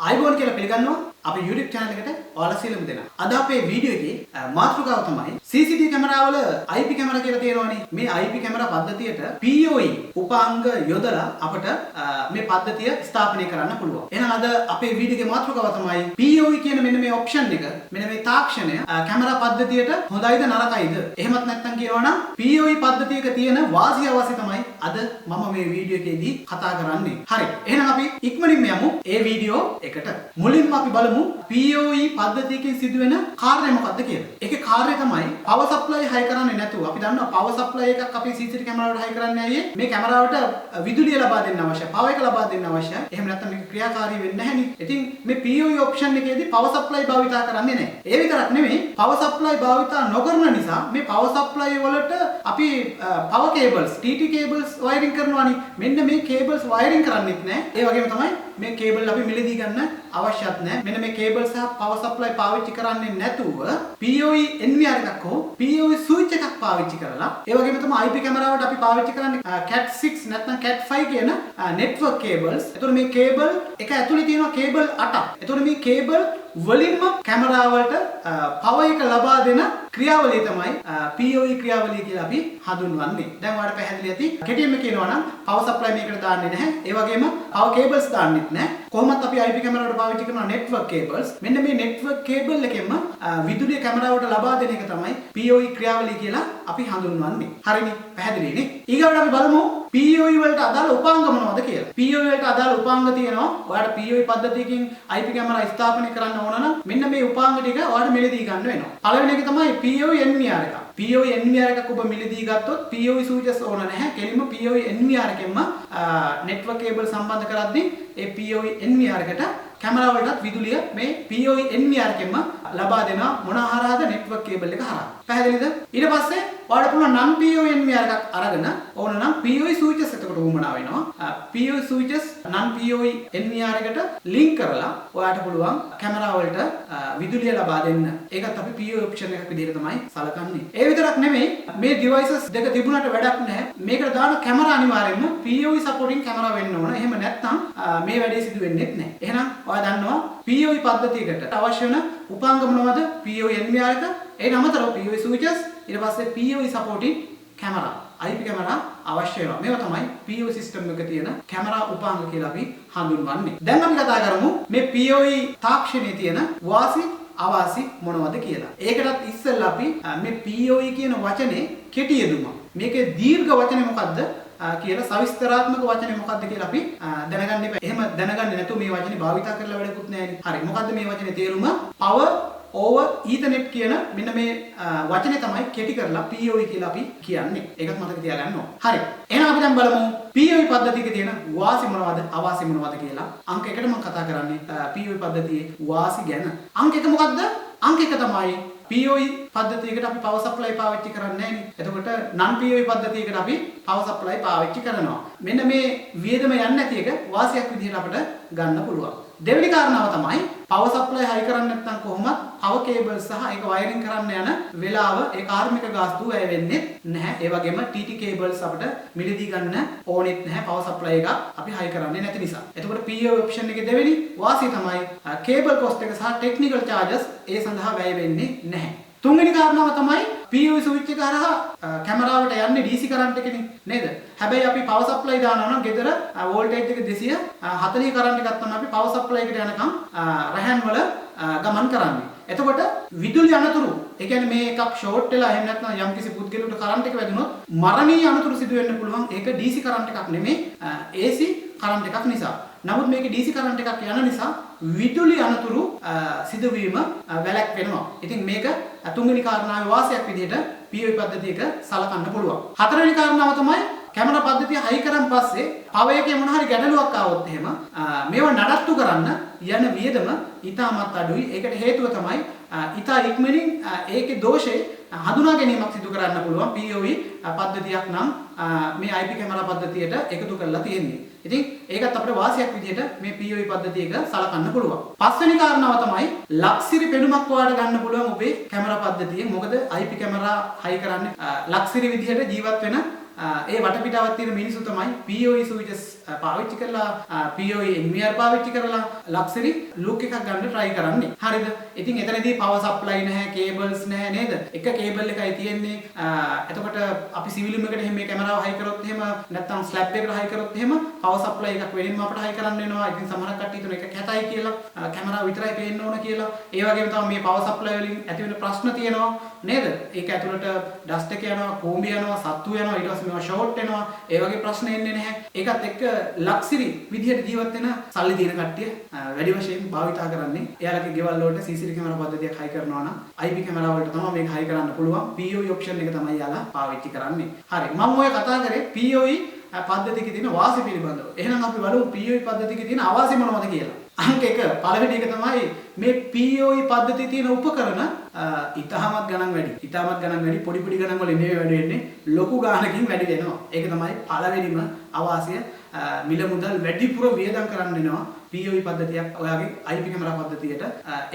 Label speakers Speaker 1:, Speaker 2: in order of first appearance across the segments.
Speaker 1: ආයිබෝන් කියලා පිළිගන්නවා අපේ YouTube channel එකට ඔයාලා සියලුම දෙනා. අද අපේ වීඩියෝ එකේ මාතෘකාව තමයි CCTV කැමරාවල IP කැමරා කියලා තියෙනවනේ. මේ IP කැමරා පද්ධතියට PoE උපාංග යොදලා අපට මේ පද්ධතිය ස්ථාපනය කරන්න පුළුවන්. එහෙනම් අද අපේ වීඩියෝ එකේ මාතෘකාව තමයි PoE කියන මෙන්න මේ ඔප්ෂන් එක, මෙන්න මේ තාක්ෂණය කැමරා පද්ධතියට හොඳයිද නරකයිද? එහෙමත් නැත්නම් කියනවනම් PoE පද්ධතියක තියෙන වාසි අවාසි තමයි අද මම මේ වීඩියෝ එකේදී කතා කරන්නේ. හරි. එහෙනම් අපි ඉක්මනින්ම යමු ඒ වීඩියෝ එකට. මුලින්ම අපි බලමු PoE පද්ධතියකින් සිදුවෙන කාර්යය මොකක්ද කියලා. ඒකේ කාර්යය තමයි power supply හයි කරන්නේ නැතුව. අපි දන්නවා power supply එකක් අපි CCTV කැමරාවට හයි කරන්නේ ඇයි? මේ කැමරාවට විදුලිය ලබා දෙන්න අවශ්‍යයි. power එක ලබා දෙන්න අවශ්‍යයි. එහෙම නැත්නම් මේක ක්‍රියාකාරී වෙන්නේ නැහැනේ. ඉතින් මේ PoE ඔප්ෂන් එකේදී power supply භාවිතා කරන්නේ නැහැ. ඒ විතරක් නෙමෙයි power supply භාවිතා නොකරන නිසා මේ power supply වලට අපි power cables, TT cables wiring කරනවානේ. මෙන්න මේ cables wiring කරන්නෙත් නැහැ. ඒ වගේම තමයි මේ කේබල් අපි මිලදී ගන්න අවශ්‍යත් නැහැ. මෙන්න මේ කේබල් සහ power supply පාවිච්චි කරන්නේ නැතුව PoE NVR එකක් හෝ PoE switch එකක් පාවිච්චි කරලා ඒ වගේම තමයි IP කැමරාවට අපි පාවිච්චි කරන්නේ Cat 6 නැත්නම් Cat 5 කියන network cables. එතකොට මේ කේබල් එක ඇතුලේ තියෙනවා කේබල් 8ක්. එතකොට මේ කේබල් වලින්ම කැමරාවට power එක ලබා දෙන ක්‍රියාවලිය තමයි PoE ක්‍රියාවලිය කියලා අපි හඳුන්වන්නේ. දැන් ඔයාලට පැහැදිලි ඇති. කෙටියෙන්ම කියනවා නම් power supply මේකට දාන්නේ නැහැ. ඒ වගේම power cables දාන්නෙත් නැහැ. කොහොමත් අපි IP කැමරාවට පාවිච්චි කරන network cables. මෙන්න මේ network cable එකෙන්ම විදුලිය කැමරාවට ලබා දෙන එක තමයි PoE ක්‍රියාවලිය කියලා අපි හඳුන්වන්නේ. හරිනේ? පැහැදිලිනේ? ඊගොල්ලෝ අපි බලමු PoE වලට අදාළ උපාංග මොනවද කියලා. PoE වලට අදාළ උපාංග තියෙනවා. ඔයාලට PoE පද්ධතියකින් IP කැමරා ස්ථාපනය කරන්න ඕන නම් මෙන්න මේ උපාංග ටික ඔයාලට මිලදී ගන්න වෙනවා. පළවෙනි එක තමයි PoE NVR එක. PoE NVR එකක් ඔබ මිලදී ගත්තොත් PoE switches ඕන නැහැ. කෙලින්ම PoE NVR එකෙන්ම network cable සම්බන්ධ කරද්දී ඒ PoE NVR එකට කැමරා වලටත් විදුලිය මේ PoE NVR එකෙන්ම ලබා දෙනවා. මොන හරහාද? network cable එක හරහා. පැහැදිලිද? ඊට පස්සේ ඔයාලට පුළුවන් non PoE NVR එකක් අරගෙන ඕන නම් PoE switches එතකොට උවමනා වෙනවා. PoE switches non PoE NVR එකට link කරලා ඔයාලට පුළුවන් කැමරා වලට විදුලිය ලබා දෙන්න. ඒකත් අපි PoE option එකක් විදිහට තමයි සලකන්නේ. ඒ විතරක් නෙමෙයි මේ devices දෙක තිබුණාට වැඩක් නැහැ. මේකට දාන කැමරා අනිවාර්යයෙන්ම PoE supporting කැමරා වෙන්න ඕන. එහෙම නැත්නම් මේ වැඩේ සිදු වෙන්නේ නැහැ. එහෙනම් ඔයා දන්නවා PoE පද්ධතියකට අවශ්‍ය වෙන උපාංග මොනවද? PoE NVR එක, ඒ අමතරව PoE switches, ඊට පස්සේ PoE supporting camera, IP camera අවශ්‍ය වෙනවා. මේවා තමයි PoE system එක තියෙන කැමරා උපාංග කියලා අපි හඳුන්වන්නේ. දැන් අපි කතා කරමු මේ PoE තාක්ෂණයේ තියෙන වාසි අවාසි මොනවද කියලා. ඒකටත් ඉස්සෙල්ලා අපි මේ PoE කියන වචනේ කෙටි යෙදුම. මේකේ දීර්ඝ වචනේ මොකද්ද කියලා සවිස්තරාත්මක වචනේ මොකද්ද කියලා අපි දැනගන්න ඉපැ. එහෙම දැනගන්නේ නැතුව මේ වචනේ භාවිත කරලා වැඩකුත් නැහැ. හරි. මොකද්ද මේ වචනේ තේරුම? power over ethernet කියන මෙන්න මේ වචනේ තමයි කෙටි කරලා PoE කියලා අපි කියන්නේ. ඒකත් මතක තියාගන්න ඕන. හරි. එහෙනම් අපි දැන් බලමු PoE පද්ධතියක තියෙන වාසි මොනවද අවාසි මොනවද කියලා. අංක 1ට මම කතා කරන්නේ PoE පද්ධතියේ වාසි ගැන. අංක 1 මොකද්ද? අංක 1 තමයි PoE පද්ධතියකට අපි power supply පාවිච්චි කරන්නේ නැහැ නේ. එතකොට non PoE පද්ධතියකට අපි power supply පාවිච්චි කරනවා. මෙන්න මේ වියදම යන්නේ නැති එක වාසියක් විදිහට අපිට ගන්න පුළුවන්. දෙවෙනි කාරණාව තමයි power supply හයි කරන්නේ නැත්නම් කොහොමද power cable සහ ඒක wiring කරන්න යන වෙලාව ඒ කාර්මික ගාස්තු වැය වෙන්නේ නැහැ. ඒ වගේම TT cables අපිට මිලදී ගන්න ඕනෙත් නැහැ power supply එක අපි හයි කරන්නේ නැති නිසා. එතකොට PoE option එකේ දෙවෙනි වාසිය තමයි cable cost එක සහ technical charges ඒ සඳහා වැය වෙන්නේ නැහැ. තුන්වෙනි කාරණාව තමයි PoE switch එක හරහා කැමරාවට යන්නේ DC කරන්ට් එකනේ නේද? හැබැයි අපි power supply දානවා නම් ගෙදර voltage එක 240 කරන්ට් එකක් තමයි අපි power supply එකට යනකම් රැහන් වල ගමන් කරන්නේ. එතකොට විදුලි අනතුරු, ඒ කියන්නේ මේ එකක් ෂෝට් වෙලා එහෙම නැත්නම් යම්කිසි පුද්ගලයෙකුට කරන්ට් එක වැදුනොත් මරණීය අනතුරු සිදු වෙන්න පුළුවන්. ඒක DC කරන්ට් එකක් නෙමෙයි AC කරන්ට් එකක් නිසා. නමුත් මේකේ DC කරන්ට් එකක් යන නිසා විදුලි අනතුරු සිදුවීම වැළැක්වෙනවා. ඉතින් මේක තුන්වෙනි කාරණාවේ වාසියක් විදිහට PoE පද්ධතියක සලකන්න පුළුවන්. හතරවෙනි කාරණාව තමයි කැමරා පද්ධතිය හයි කරන් පස්සේ power එකේ මොන හරි ගැටලුවක් ආවොත් එහෙම මේවා නඩත්තු කරන්න යන වියදම ඉතාමත් අඩුයි. ඒකට හේතුව තමයි ඉතා ඉක්මනින් ඒකේ දෝෂේ හඳුනා ගැනීමක් සිදු කරන්න පුළුවන් PoE පද්ධතියක් නම් මේ IP කැමරා පද්ධතියට එකතු කරලා තියෙන්නේ. ඉතින් ඒකත් අපිට වාසියක් විදිහට මේ PoE පද්ධතියක සලකන්න පුළුවන්. පස්වෙනි කාරණාව තමයි ලක්සිරි පෙනුමක් ඔයාලට ගන්න පුළුවන් ඔබේ කැමරා පද්ධතියේ. මොකද IP කැමරා හයි කරන්නේ ලක්සිරි විදිහට ජීවත් වෙන ඒ වටපිටාවක් තියෙන මිනිස්සු තමයි PoE switches පාවිච්චි කරලා PoE NVR පාවිච්චි කරලා luxury look එකක් ගන්න try කරන්නේ. හරිද? ඉතින් එතනදී power supply නැහැ, cables නැහැ නේද? එක cable එකයි තියෙන්නේ. එතකොට අපි සිවිලුම් එකට එහෙම මේ කැමරාව high කරොත් එහෙම නැත්නම් slab එකට high කරොත් එහෙම power supply එකක් වෙනින්ම අපිට high කරන්න වෙනවා. ඉතින් සමහරක් කට්ටිය හිතන එක කැතයි කියලා, කැමරාව විතරයි පේන්න ඕන කියලා. ඒ වගේම තමයි මේ power supply වලින් ඇති වෙන ප්‍රශ්න තියෙනවා නේද? ඒක ඇතුළට dust එක යනවා, කූඹි යනවා, සත්තු යනවා, ඊට පස්සේ මේවා short වෙනවා. ඒ වගේ ප්‍රශ්න එන්නේ නැහැ. ඒකත් එක්ක luxury විදිහට ජීවත් වෙන සල්ලි තියෙන කට්ටිය වැඩි වශයෙන් භාවිතා කරන්නේ. එයාලගේ ගෙවල් වලට CCTV කැමරා පද්ධතියක් high කරනවා නම් IP කැමරා වලට තමයි මේක high කරන්න පුළුවන්. PoE option එක තමයි යාලා පාවිච්චි කරන්නේ. හරි. මම ඔය කතා කරේ PoE පද්ධතියක තියෙන වාසි පිළිබඳව. එහෙනම් අපි බලමු PoE පද්ධතියක තියෙන අවාසි මොනවද කියලා. අංක 1 පළවෙනි එක තමයි මේ PoE පද්ධතියේ තියෙන උපකරණ ඉතාමත් ගණන් වැඩි. ඉතාමත් ගණන් වැඩි, පොඩි පොඩි ගණන් වල නෙවෙයි වැඩි වෙන්නේ. ලොකු ගාණකින් වැඩි වෙනවා. ඒක තමයි පළවෙනිම අවාසිය. මිල මුදල් වැඩිපුර වියදම් කරන්න වෙනවා. PoE පද්ධතියක් ඔයාගේ IP කැමරා පද්ධතියට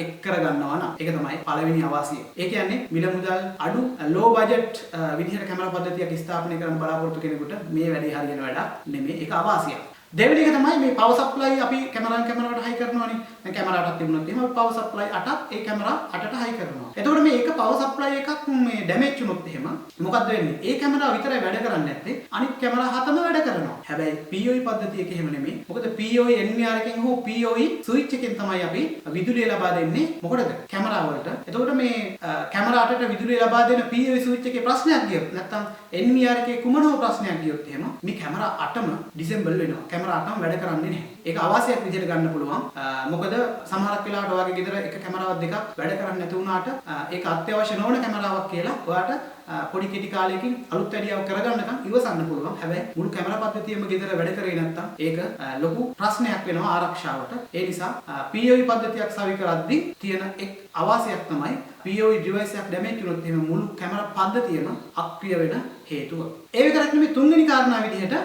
Speaker 1: එක් කරගන්නවා නම් ඒක තමයි පළවෙනි අවාසිය. ඒ කියන්නේ මිල මුදල් අඩු low budget විදිහට කැමරා පද්ධතියක් ස්ථාපනය කරන්න බලාපොරොත්තු කෙනෙකුට මේ වැඩේ හරියන වැඩක් නෙමෙයි. ඒක අවාසියක්. දෙවෙනි එක තමයි මේ power supply අපි කැමරාවට high කරනවානේ. දැන් කැමරාවටත් තිබුණොත් එහෙම power supply 8ක් ඒ කැමරා 8ට high කරනවා. එතකොට මේ එක power supply එකක් මේ damage වුණොත් එහෙම මොකද්ද වෙන්නේ? ඒ කැමරාව විතරයි වැඩ කරන්නේ නැත්තේ අනිත් කැමරා 7ම වැඩ කරනවා. හැබැයි PoE පද්ධතියක එහෙම නෙමෙයි. මොකද PoE NVR එකෙන් හෝ PoE switch එකෙන් තමයි අපි විදුලිය ලබා දෙන්නේ. මොකටද? කැමරා වලට. එතකොට මේ කැමරා 8ට විදුලිය ලබා දෙන PoE switch එකේ ප්‍රශ්නයක් ගියොත් නැත්තම් NVR එකේ කුමන හෝ ප්‍රශ්නයක් ගියොත් එහෙම මේ කැමරා 8ම disable වෙනවා. කැමරා 8ම වැඩ කරන්නේ නැහැ. ඒක අවාසියක් විදිහට ගන්න පුළුවන්. මොකද සමහරක් වෙලාවට ඔයාගේ ගෙදර එක කැමරාවක් දෙකක් වැඩ කරන්නේ නැති වුණාට ඒක අත්‍යවශ්‍ය නොවන කැමරාවක් කියලා ඔයාට පොඩි කෙටි කාලයකින් අලුත් වැඩියාවක් කරගන්නකම් ඉවසන්න පුළුවන්. හැබැයි මුළු කැමරා පද්ධතියම ගෙදර වැඩ කරේ නැත්නම් ඒක ලොකු ප්‍රශ්නයක් වෙනවා ආරක්ෂාවට. ඒ නිසා PoE පද්ධතියක් සවි කරද්දී තියෙන එක් අවාසියක් තමයි PoE device එකක් damage වුණොත් එහෙම මුළු කැමරා පද්ධතියම අක්‍රිය වෙන හේතුව. ඒ විතරක් නෙමෙයි තුන්වෙනි කාරණා විදිහට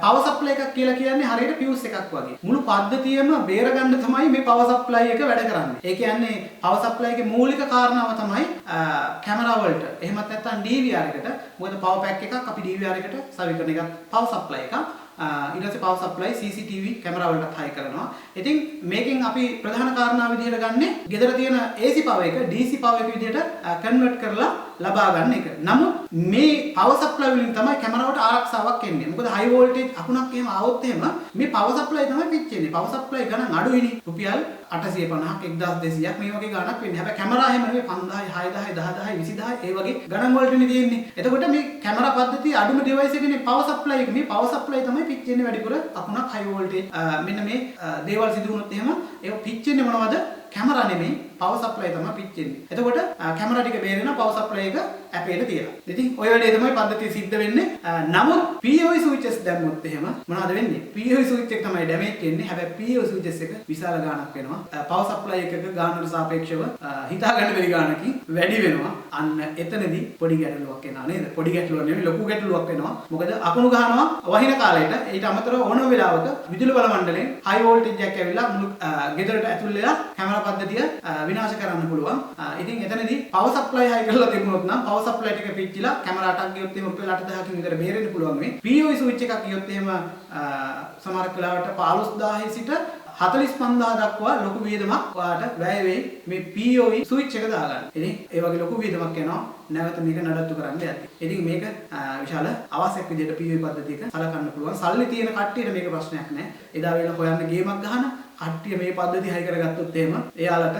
Speaker 1: power supply එකක් කියලා කියන්නේ හරියට fuse එකක් වගේ. මුළු පද්ධතියම බේරගන්න තමයි මේ power supply එක වැඩ කරන්නේ. ඒ කියන්නේ power supply එකේ මූලික කාරණාව තමයි කැමරා වලට එහෙමත් නැත්නම් DVR එකට මොකද power pack එකක් අපි DVR එකට සවි කරන එකක් power supply එකක්. ඊට පස්සේ power supply CCTV කැමරා වලට high කරනවා. ඉතින් මේකෙන් අපි ප්‍රධාන කාරණා විදිහට ගන්නෙ ගෙදර තියෙන AC power එක DC power එක විදිහට convert කරලා ලබා ගන්න එක. නමුත් මේ power supply වලින් තමයි කැමරාවට ආරක්ෂාවක් එන්නේ. මොකද high voltage අකුණක් එහෙම ආවොත් එහෙම මේ power supply තමයි පිච්චෙන්නේ. power supply ගණන් අඩුයිනේ. රුපියල් 850ක් 1200ක් මේ වගේ ගණනක් වෙන්නේ. හැබැයි කැමරා එහෙම නෙවෙයි 5000 6000 10000 20000 ඒ වගේ ගණන් වලටනේ තියෙන්නේ. එතකොට මේ කැමරා පද්ධතිය අඩුම device එකනේ power supply එක. මේ power supply තමයි පිච්චෙන්නේ වැඩිපුර අකුණක් high voltage මෙන්න මේ දේවල් සිදු වුණොත් එහෙම ඒක පිච්චෙන්නේ මොනවද? කැමරා නෙමෙයි power supply තමයි පිච්චෙන්නේ. එතකොට කැමරා ටික බේරෙනවා power supply එක ඇපේට තියලා. ඉතින් ඔය වැඩේ තමයි පද්ධතිය සිද්ධ වෙන්නේ. නමුත් PoE switches දැම්මොත් එහෙම මොනවද වෙන්නේ? PoE switch එක තමයි damage වෙන්නේ. හැබැයි PoE switches එක විශාල ගාණක් වෙනවා. power supply එකක ගාණට සාපේක්ෂව හිතා ගන්න බැරි ගාණකින් වැඩි වෙනවා. අන්න එතනදී පොඩි ගැටලුවක් එනවා නේද? පොඩි ගැටලුවක් නෙමෙයි ලොකු ගැටලුවක් වෙනවා. මොකද අකුණු ගහනවා වහින කාලයට ඊට අමතරව ඕනම වෙලාවක විදුලි බල මණ්ඩලයෙන් high voltage එකක් ඇවිල්ලා මුළු ගෙදරට ඇතුල් වෙලා කැමරා පද්ධතිය විනාශ කරන්න පුළුවන්. ඉතින් එතනදී power supply high කරලා තිබුණොත් නම් power supply ටික පිච්චිලා කැමරා 8ක් ගියොත් එහෙම රුපියල් 8000කින් විතර බේරෙන්න පුළුවන් මේ. PoE switch එකක් ගියොත් එහෙම සමහරක් වෙලාවට 15000 සිට 45000 දක්වා ලොකු වියදමක් ඔයාලට වැය වෙයි මේ PoE switch එක දාගන්න. ඉතින් ඒ වගේ ලොකු වියදමක් යනවා නැවත මේක නඩත්තු කරන්න යද්දී. ඉතින් මේක විශාල අවශ්‍යක විදිහට PoE පද්ධතියක සලකන්න පුළුවන්. සල්ලි තියෙන කට්ටියට මේක ප්‍රශ්නයක් නෑ. එදා වෙලා හොයන්න ගේමක් ගහන කට්ටිය මේ පද්ධතිය හයි කරගත්තොත් එහෙම එයාලට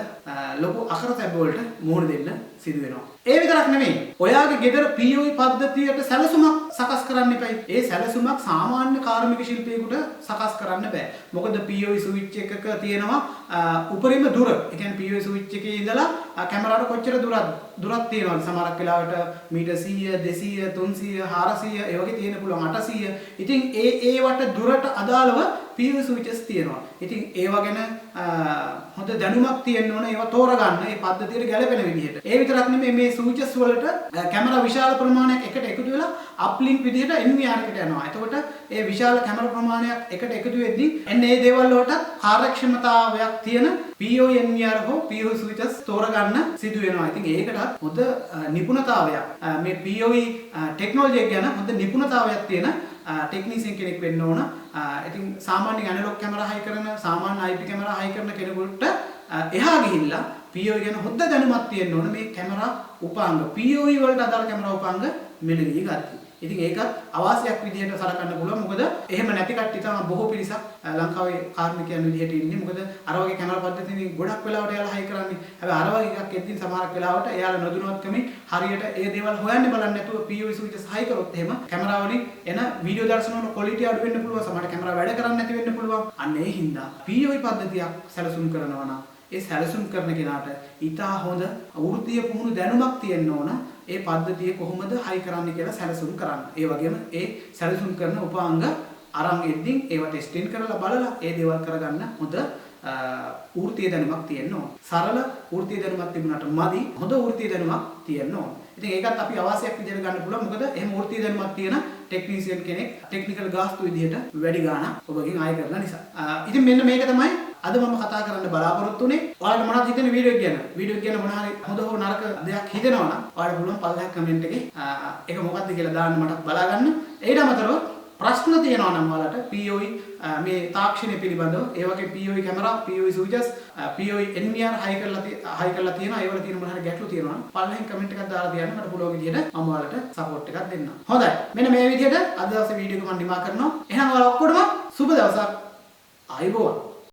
Speaker 1: ලොකු අකරතැබ්බ වලට මුහුණ දෙන්න සිදු වෙනවා. ඒ විතරක් නෙමෙයි. ඔයාගේ ගෙදර PoE පද්ධතියට සැලසුමක් සකස් කරන්න එපයි. ඒ සැලසුමක් සාමාන්‍ය කාර්මික ශිල්පියෙකුට සකස් කරන්න බෑ. මොකද PoE switch එකක තියෙනවා උපරිම දුර. ඒ කියන්නේ PoE switch එකේ ඉඳලා කැමරාවට කොච්චර දුරක් තියෙනවද? සමහරක් වෙලාවට මීටර් 100, 200, 300, 400 ඒ වගේ තියෙන පුළුවන් 800. ඉතින් ඒ වට දුරට අදාළව PoE switches තියෙනවා. ඉතින් ඒවා ගැන හොඳ හොඳ දැනුමක් තියෙන්න ඕන ඒවා තෝරගන්න ඒ පද්ධතියට ගැලපෙන විදිහට. ඒ විතරක් නෙමෙයි මේ ස්විචස් වලට කැමරා විශාල ප්‍රමාණයක් එකට එකතු වෙලා අප්ලින්ක් විදිහට NVR එකට යනවා. එතකොට ඒ විශාල කැමරා ප්‍රමාණයක් එකට එකතු වෙද්දී එන්න ඒ දේවල් වලට කාර්යක්ෂමතාවයක් තියෙන POE NVR හෝ POE ස්විචස් තෝරගන්න සිදු වෙනවා. ඉතින් ඒකට හොඳ නිපුණතාවයක් මේ POE ටෙක්නොලොජි එක ගැන හොඳ නිපුණතාවයක් තියෙන ටෙක්නීෂියන් කෙනෙක් වෙන්න ඕන. ඉතින් සාමාන්‍ය ඇනලොග් කැමරා හයි කරන සාමාන්‍ය IP කැමරා හයි කරන කෙනෙකුට එහා ගිහිල්ලා POE ගැන හොඳ දැනුමක් තියෙන්න ඕන. මේ කැමරා උපාංග POE වලට අදාළ කැමරා උපාංග මෙලදී ගත්තා. ඉතින් ඒකත් අවාසියක් විදිහට සලකන්න පුළුවන්. මොකද එහෙම නැති කට්ටිය තමයි බොහෝ පිරිසක් ලංකාවේ කාර්මිකයන් විදිහට ඉන්නේ. මොකද අර වගේ කැමරා පද්ධතියකින් ගොඩක් වෙලාවට එයාලා හයි කරන්නේ. හැබැයි අර වගේ එකක් එද්දී සමහරක් වෙලාවට එයාලා නොදැනුවත්කමින් හරියට ඒ දේවල් හොයන්නේ බලන්නේ නැතුව POE ස්විචස් හයි කරොත් එහෙම කැමරා වලින් එන වීඩියෝ දර්ශන වල ක්වොලිටි අඩු වෙන්න පුළුවන්. සමහරට කැමරා වැඩ කරන්නේ නැති වෙන්න පුළුවන්. අන්න ඒ හින්දා POE පද්ධතියක් සැලසුම් කරනවා නම් ඒ සැලසුම් කරන කෙනාට ඊටා හොඳ වෘත්තීය පුහුණු දැනුමක් තියෙන්න ඕන. ඒ පද්ධතිය කොහොමද හයි කරන්නේ කියලා සැලසුම් කරන්න. ඒ වගේම ඒ සැලසුම් කරන උපාංග අරන් එද්දී ඒවා ටෙස්ටින් කරලා බලලා ඒ දේවල් කරගන්න හොඳ වෘත්තීය දැනුමක් තියෙන්න ඕන. සරල වෘත්තීය දැනුමක් තිබුණාට මදි හොඳ වෘත්තීය දැනුමක් තියෙන්න ඕන. ඉතින් ඒකත් අපි අවශ්‍යයක් විදිහට ගන්න පුළුවන්. මොකද එහෙම වෘත්තීය දැනුමක් තියෙන ටෙක්නීෂියන් කෙනෙක් ටෙක්නිකල් ගාස්තු විදිහට වැඩි ගාණක් ඔබගෙන් ආය කරන නිසා. ඉතින් මෙන්න මේක තමයි අද මම කතා කරන්න බලාපොරොත්තු වෙන්නේ. ඔයාලට මොනවද හිතෙන්නේ වීඩියෝ එක ගැන? වීඩියෝ එක ගැන මොන හරි හොඳ හෝ නරක දෙයක් හිතෙනවා නම් ඔයාලට පුළුවන් පල්ලෙහා කමෙන්ට් එකේ ඒක මොකක්ද කියලා දාන්න මට බලා ගන්න. ඊට අමතරව ප්‍රශ්න තියෙනවා නම් ඔයාලට POE මේ තාක්ෂණය පිළිබඳව ඒ වගේ POE camera, POE switches, POE NVR හයි කරලා තියෙනවා. ඒවල තියෙන මොන හරි ගැටලු තියෙනවා නම් පල්ලෙහින් කමෙන්ට් එකක් දාලා තියන්න මට පුළුවන් විදිහට මම ඔයාලට සපෝට් එකක් දෙන්නම්. හොඳයි. මෙන්න මේ විදිහට අද දවසේ වීඩියෝ එක මම නිමා කරනවා. එහෙනම් ඔයාලා ඔක්කොටම සුබ දවසක්. ආයුබෝවන්.